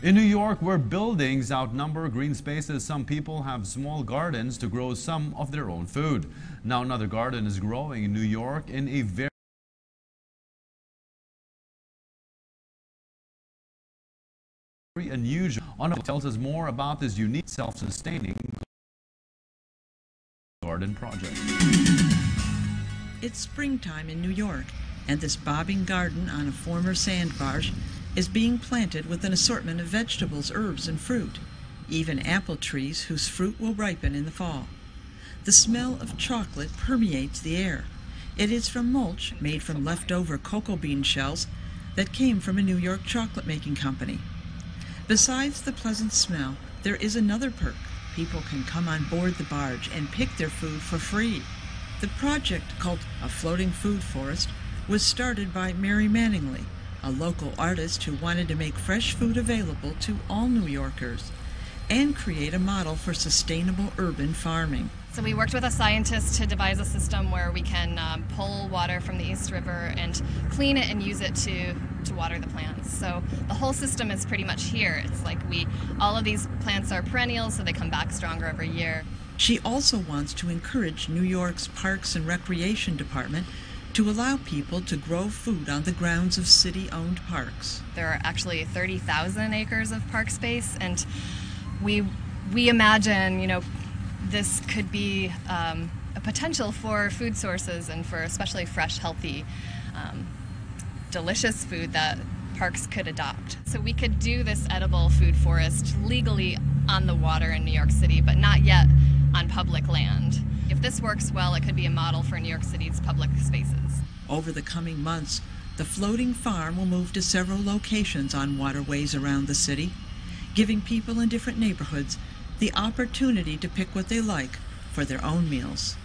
In New York, where buildings outnumber green spaces, some people have small gardens to grow some of their own food. Now another garden is growing in New York in a very unusual. Anna tells us more about this unique self-sustaining garden project. It's springtime in New York, and this bobbing garden on a former sand barge is being planted with an assortment of vegetables, herbs, and fruit, even apple trees whose fruit will ripen in the fall. The smell of chocolate permeates the air. It is from mulch made from leftover cocoa bean shells that came from a New York chocolate-making company. Besides the pleasant smell, there is another perk. People can come on board the barge and pick their food for free. The project, called A Floating Food Forest, was started by Mary Manningly, a local artist who wanted to make fresh food available to all New Yorkers and create a model for sustainable urban farming. So we worked with a scientist to devise a system where we can pull water from the East River and clean it and use it to water the plants. So the whole system is pretty much here. It's like all of these plants are perennials, so they come back stronger every year. She also wants to encourage New York's Parks and Recreation Department to allow people to grow food on the grounds of city-owned parks. There are actually 30,000 acres of park space, and we imagine, this could be a potential for food sources and for especially fresh, healthy, delicious food that parks could adopt. So we could do this edible food forest legally on the water in New York City, but not yet on public land. If this works well, it could be a model for New York City's public spaces. Over the coming months, the floating farm will move to several locations on waterways around the city, giving people in different neighborhoods the opportunity to pick what they like for their own meals.